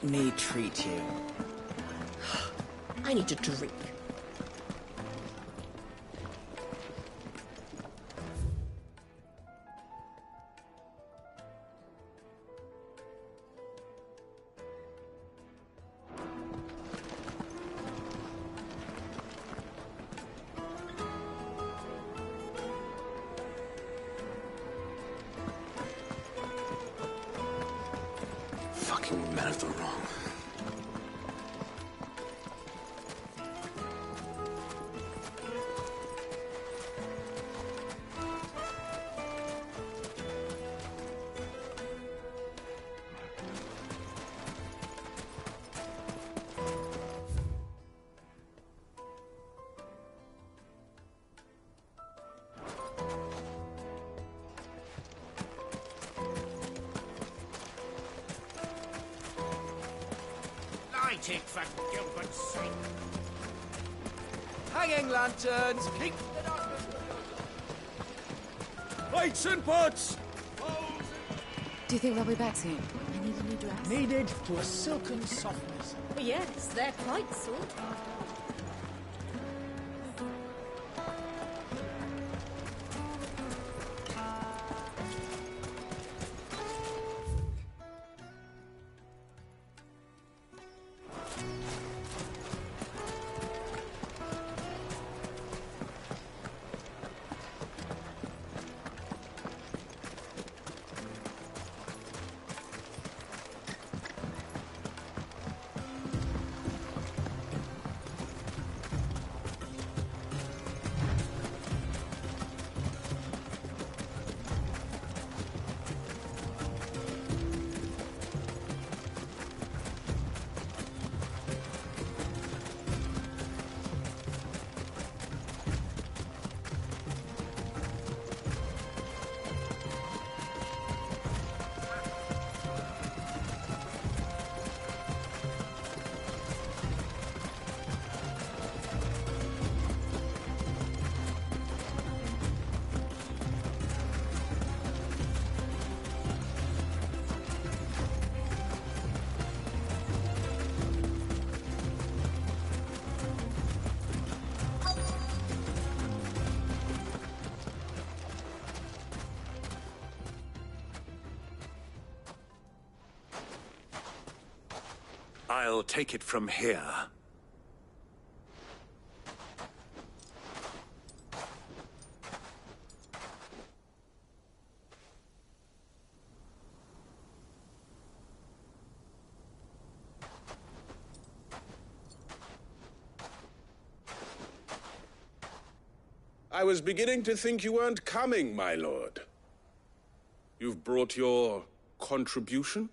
Let me treat you. I need to drink. Fucking men of the wrong. Light it, for Gilbert's sake. Hanging lanterns, keep the darkness. Lights and pots! Do you think they'll be back soon? I need a new dress. Needed to a silken softness. Well, yes, they're quite sought after. I'll take it from here. I was beginning to think you weren't coming, my lord. You've brought your contribution?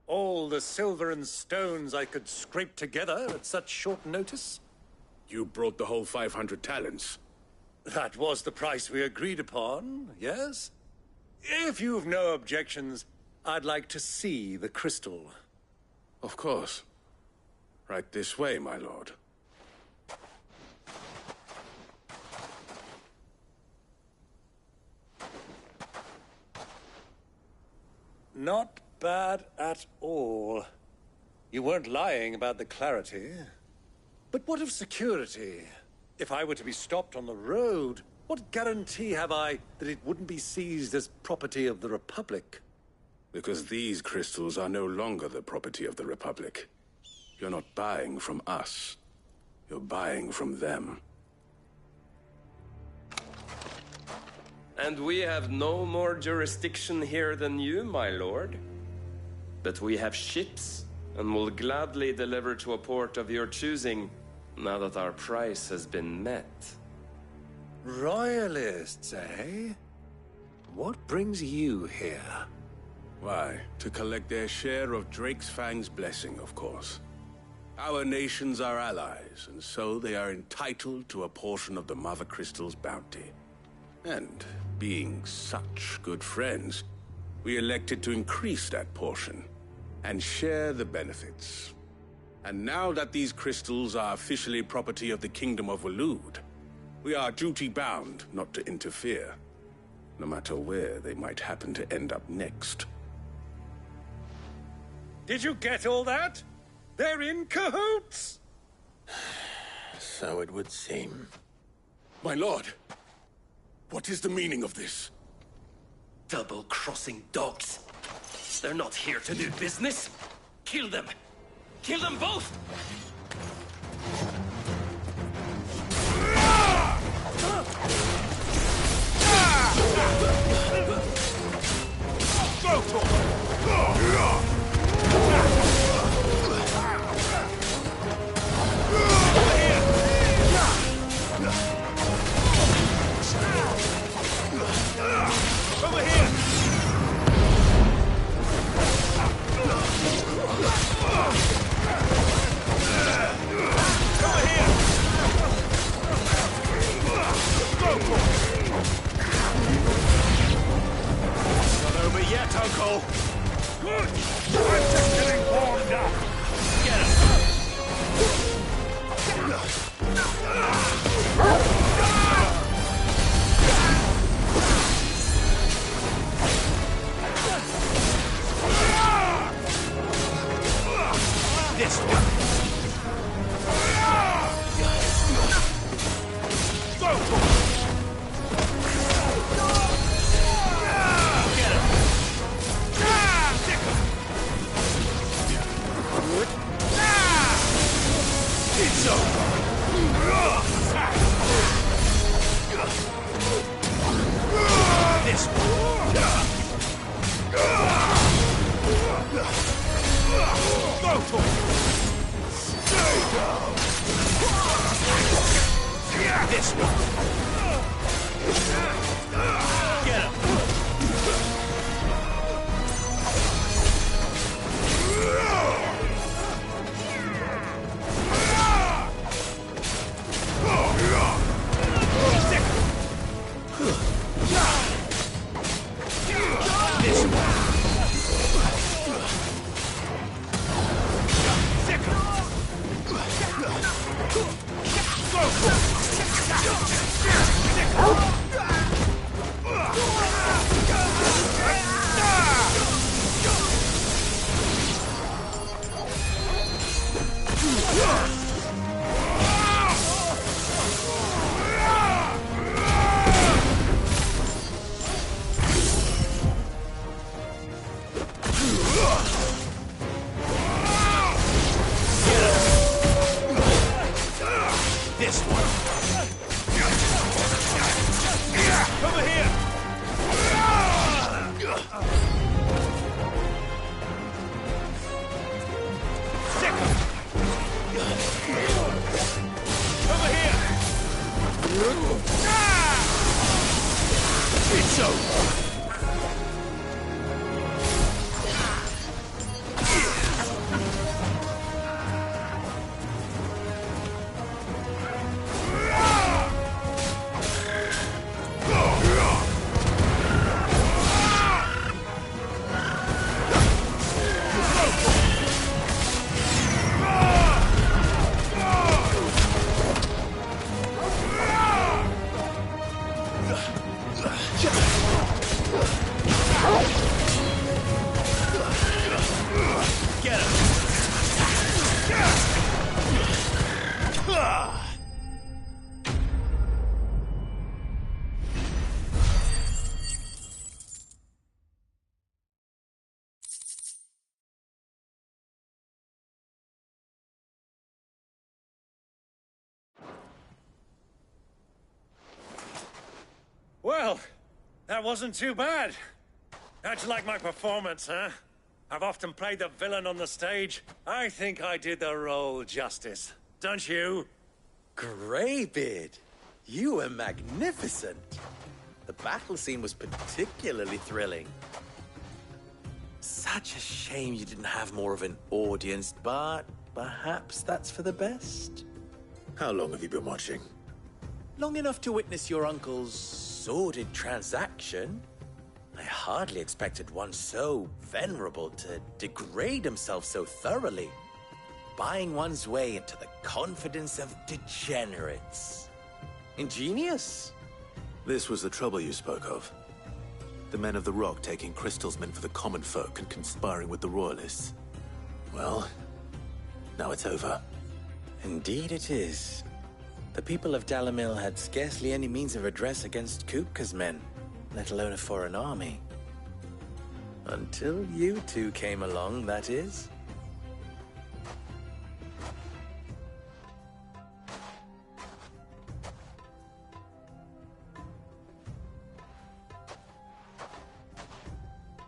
All the silver and stones I could scrape together at such short notice? You brought the whole 500 talents. That was the price we agreed upon, yes? If you've no objections, I'd like to see the crystal. Of course. Right this way, my lord. Not bad at all. You weren't lying about the clarity. But what of security? If I were to be stopped on the road, what guarantee have I that it wouldn't be seized as property of the Republic? Because these crystals are no longer the property of the Republic. You're not buying from us. You're buying from them. And we have no more jurisdiction here than you, my lord. But we have ships, and will gladly deliver to a port of your choosing, now that our price has been met. Royalists, eh? What brings you here? Why, to collect their share of Drake's Fang's blessing, of course. Our nations are allies, and so they are entitled to a portion of the Mother Crystal's bounty. And, being such good friends, we elected to increase that portion and share the benefits. And now that these crystals are officially property of the Kingdom of Waloed, we are duty-bound not to interfere, no matter where they might happen to end up next. Did you get all that? They're in cahoots! So it would seem. My lord, what is the meaning of this? Double-crossing dogs. They're not here to do business. Kill them. Kill them both! Go to him! Over here! Over here! Go for it! Not over yet, Uncle! Good! I'm just getting warmed up! Get him! This one! Go for it! Get him! Stick him! It's over! This one! Go for it! Stay down! This one! Get him! Stick him! This one! Stick him! Go for it! Stick him! This one. Over here. Stick him. Over here. It's over. Get him! Well, that wasn't too bad. How'd you like my performance, huh? I've often played the villain on the stage. I think I did the role justice. Don't you? Greybeard, you were magnificent. The battle scene was particularly thrilling. Such a shame you didn't have more of an audience, but perhaps that's for the best. How long have you been watching? Long enough to witness your uncle's sordid transaction. I hardly expected one so venerable to degrade himself so thoroughly. Buying one's way into the confidence of degenerates. Ingenious. This was the trouble you spoke of. The men of the Rock taking Crystal's men for the common folk and conspiring with the Royalists. Well, now it's over. Indeed it is. The people of Dalamil had scarcely any means of redress against Kupka's men, let alone a foreign army. Until you two came along, that is.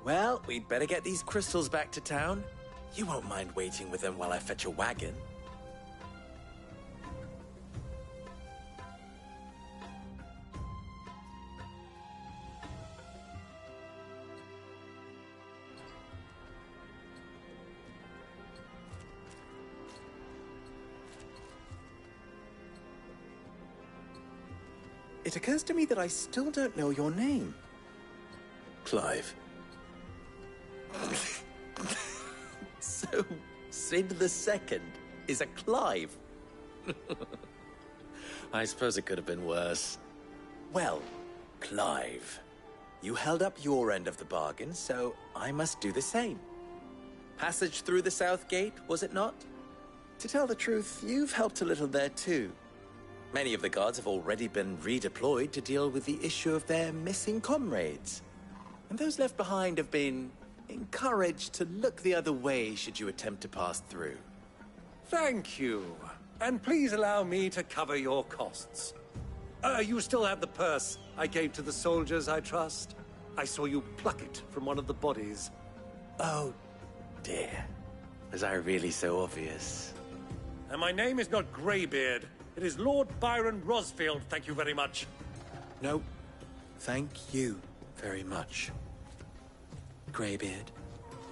Well, we'd better get these crystals back to town. You won't mind waiting with them while I fetch a wagon. It occurs to me that I still don't know your name. Clive. So, Sid the Second is a Clive. I suppose it could have been worse. Well, Clive, you held up your end of the bargain, so I must do the same. Passage through the South Gate, was it not? To tell the truth, you've helped a little there too. Many of the guards have already been redeployed to deal with the issue of their missing comrades. And those left behind have been encouraged to look the other way should you attempt to pass through. Thank you. And please allow me to cover your costs. You still have the purse I gave to the soldiers, I trust? I saw you pluck it from one of the bodies. Oh, dear. Was I really so obvious? And my name is not Greybeard. It is Lord Byron Rosfield, thank you very much. No, thank you very much, Greybeard.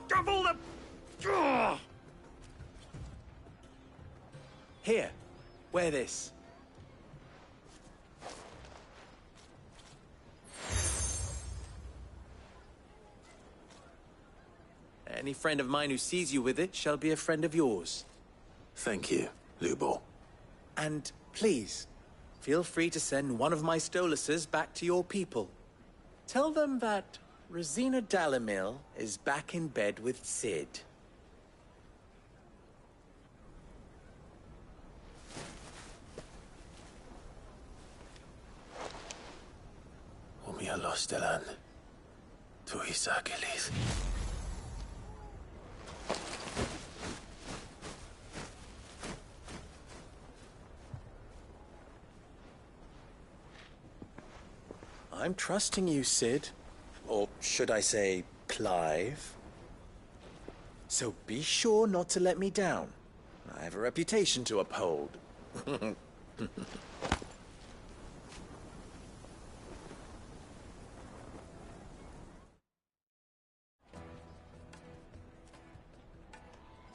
Double the... Ugh! Here, wear this. Any friend of mine who sees you with it shall be a friend of yours. Thank you, Lubor. And please, feel free to send one of my Stoluses back to your people. Tell them that Rosina Dalamil is back in bed with Sid. Umia los delan. Tu isakilis. I'm trusting you, Sid. Or should I say, Clive. So be sure not to let me down. I have a reputation to uphold.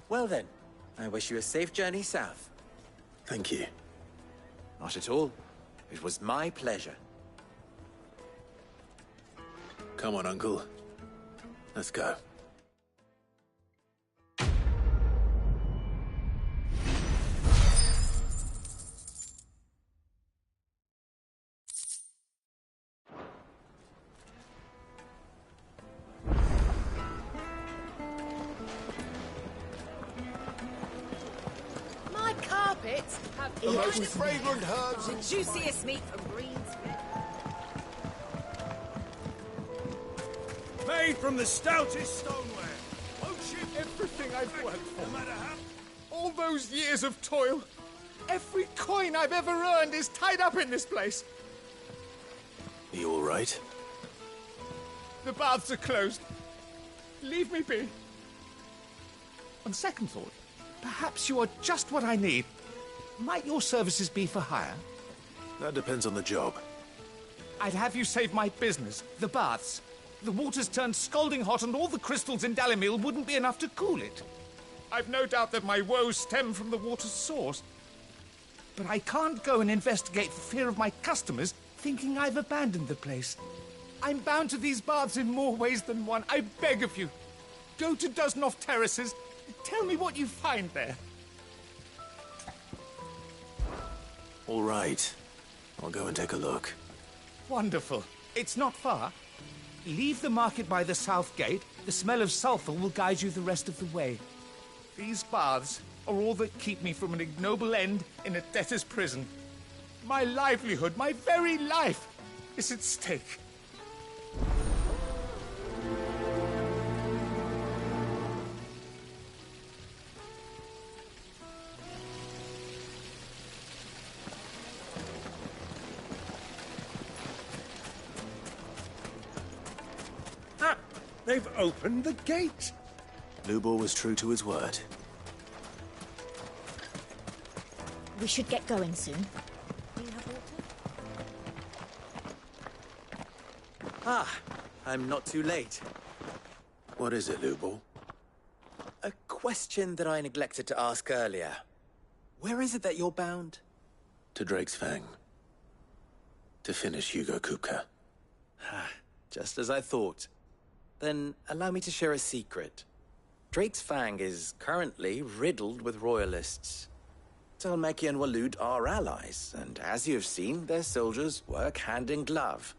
Well then, I wish you a safe journey south. Thank you. Not at all. It was my pleasure. Come on, Uncle. Let's go. My carpets have The most fragrant herbs. the juiciest meat from greens. Made from the stoutest stoneware. Everything I've worked for. No matter how. All those years of toil. Every coin I've ever earned is tied up in this place. You all right? The baths are closed. Leave me be. On second thought, perhaps you are just what I need. Might your services be for hire? That depends on the job. I'd have you save my business, the baths. The water's turned scalding hot and all the crystals in Dalamil wouldn't be enough to cool it. I've no doubt that my woes stem from the water's source. But I can't go and investigate for fear of my customers thinking I've abandoned the place. I'm bound to these baths in more ways than one. I beg of you, go to Dusnoff Terraces. Tell me what you find there. All right. I'll go and take a look. Wonderful. It's not far. Leave the market by the south gate. The smell of sulfur will guide you the rest of the way. These baths are all that keep me from an ignoble end in a debtor's prison. My livelihood, my very life, is at stake. Ah! They've opened the gate! Lubor was true to his word. We should get going soon. Ah, I'm not too late. What is it, Lubor? A question that I neglected to ask earlier. Where is it that you're bound? To Drake's Fang. To finish Hugo Kupka. Just as I thought. Then allow me to share a secret. Drake's Fang is currently riddled with royalists. Talmeki and Walud are allies, and as you've seen, their soldiers work hand in glove.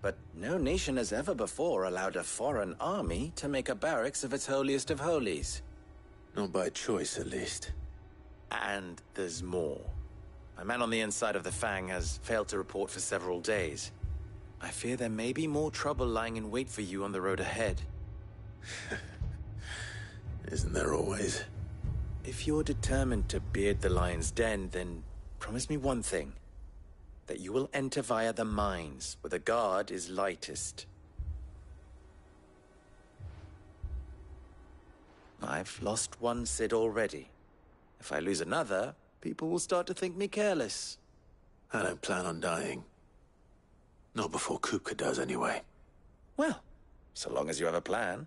But no nation has ever before allowed a foreign army to make a barracks of its holiest of holies. Not by choice, at least. And there's more. A man on the inside of the Fang has failed to report for several days. I fear there may be more trouble lying in wait for you on the road ahead. Isn't there always? If you're determined to beard the lion's den, then promise me one thing. That you will enter via the mines, where the guard is lightest. I've lost one Cid already. If I lose another, people will start to think me careless. I don't plan on dying. Not before Kupka does, anyway. Well, so long as you have a plan.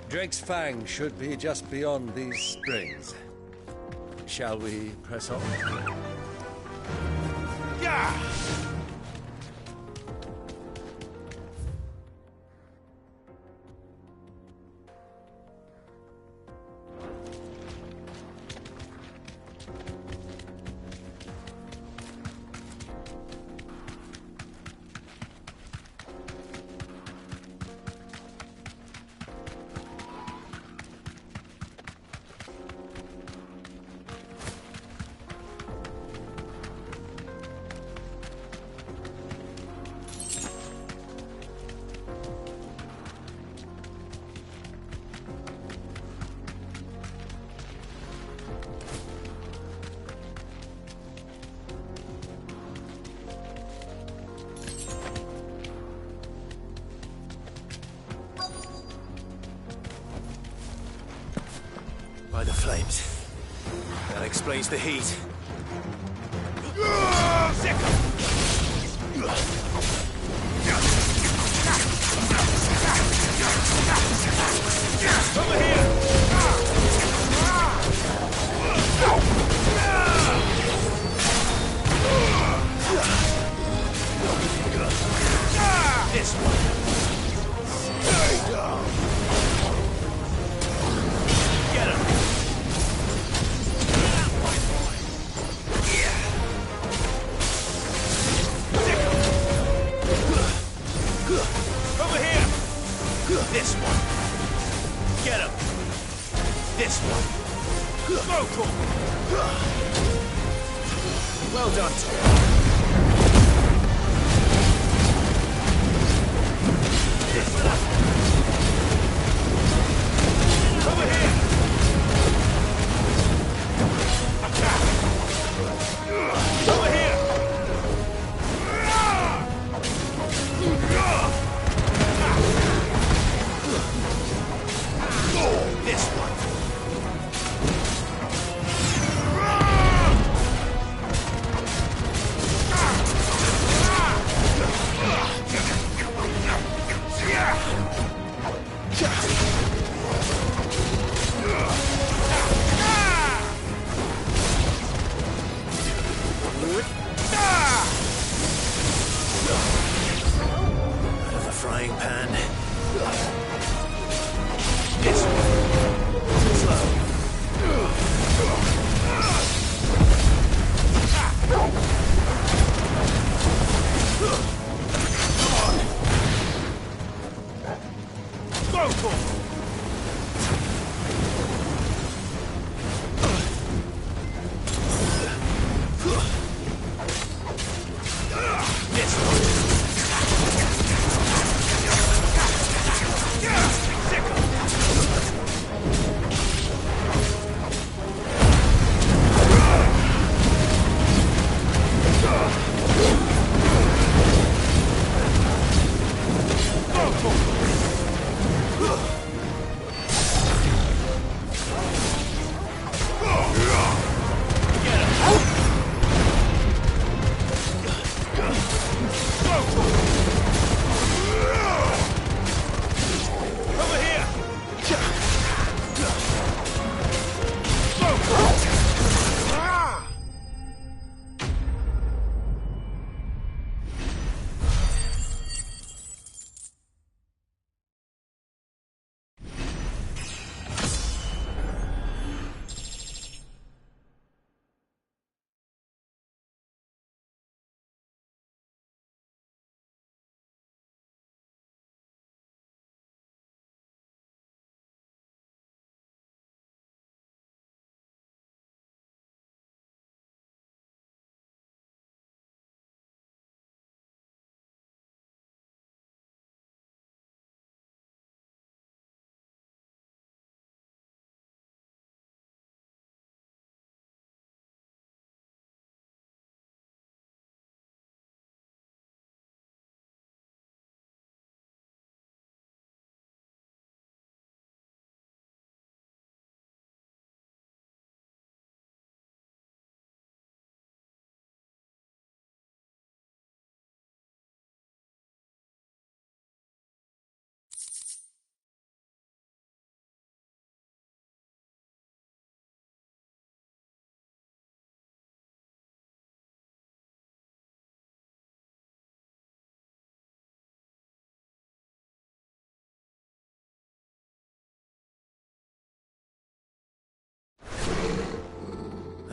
Drake's Fang should be just beyond these springs. Shall we press on? Yeah! By the flames. That explains the heat. Over here! This one. Stay down! Get him. Over here! This one. Get him. This one. Vocal! Well done, Tom. Over here! Over here! This one.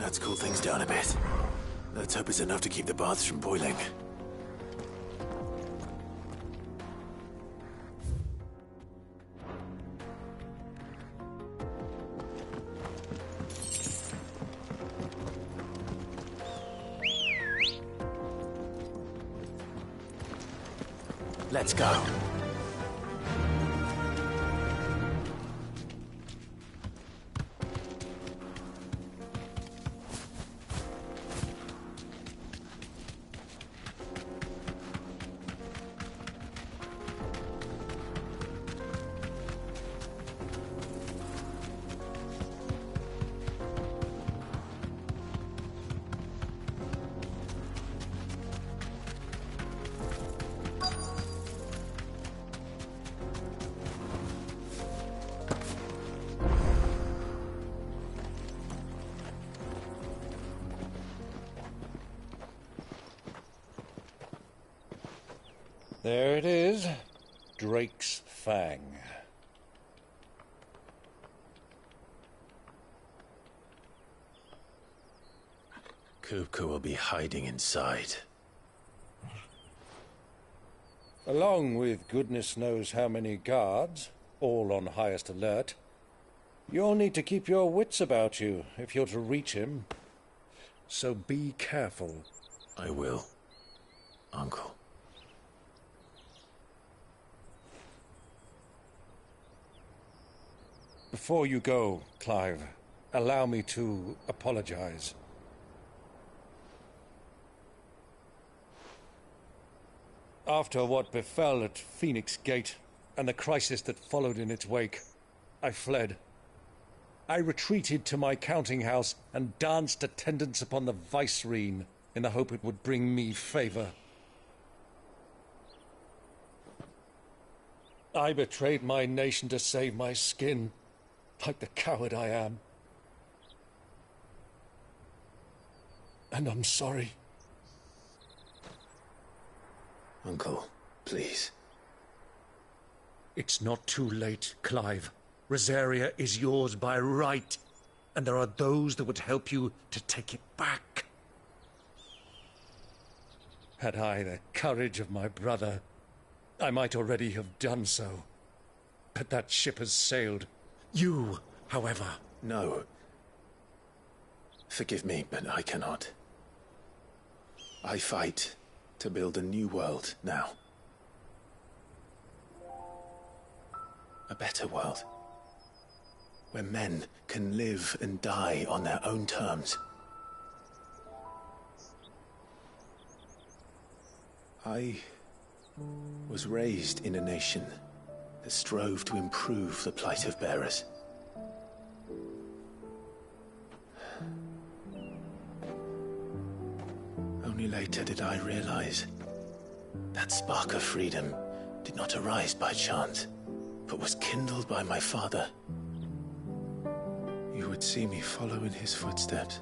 That's cooled things down a bit. Let's hope it's enough to keep the baths from boiling. Let's go. There it is. Drake's Fang. Kupka will be hiding inside. Along with goodness knows how many guards, all on highest alert. You'll need to keep your wits about you if you're to reach him. So be careful. I will, Uncle. Before you go, Clive, allow me to apologize. After what befell at Phoenix Gate and the crisis that followed in its wake, I fled. I retreated to my counting house and danced attendance upon the vicereine in the hope it would bring me favor. I betrayed my nation to save my skin, like the coward I am. And I'm sorry. Uncle, please. It's not too late, Clive. Rosaria is yours by right, and there are those that would help you to take it back. Had I the courage of my brother, I might already have done so. But that ship has sailed. You, however... No. Forgive me, but I cannot. I fight to build a new world now. A better world. Where men can live and die on their own terms. I was raised in a nation that strove to improve the plight of bearers. Only later did I realize that spark of freedom did not arise by chance, but was kindled by my father. You would see me follow in his footsteps.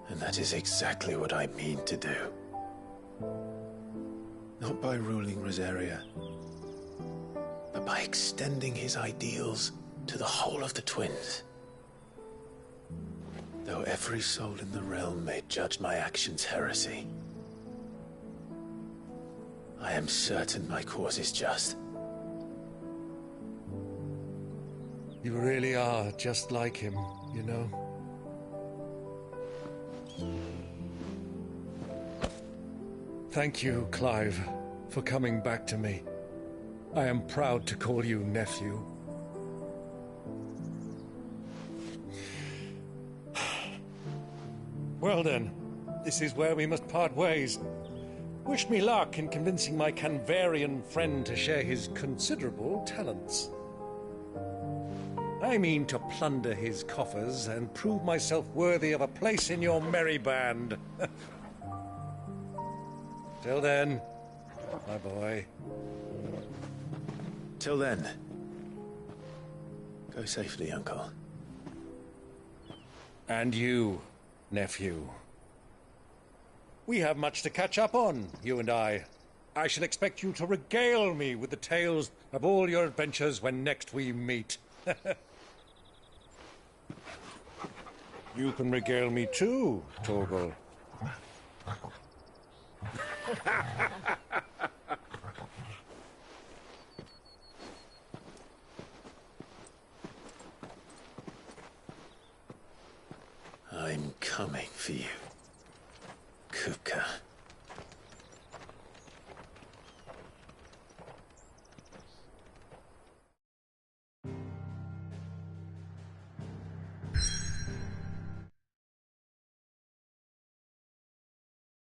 And that is exactly what I mean to do. Not by ruling Rosaria, but by extending his ideals to the whole of the twins. Though every soul in the realm may judge my actions heresy, I am certain my cause is just. You really are just like him, you know. Thank you, Clive, for coming back to me. I am proud to call you nephew. Well then, this is where we must part ways. Wish me luck in convincing my Canvarian friend to share his considerable talents. I mean to plunder his coffers and prove myself worthy of a place in your merry band. Till then, my boy. Till then, go safely, Uncle. And you, nephew. We have much to catch up on, you and I. I shall expect you to regale me with the tales of all your adventures when next we meet. You can regale me too, Torgal. I'm coming for you, Kupka.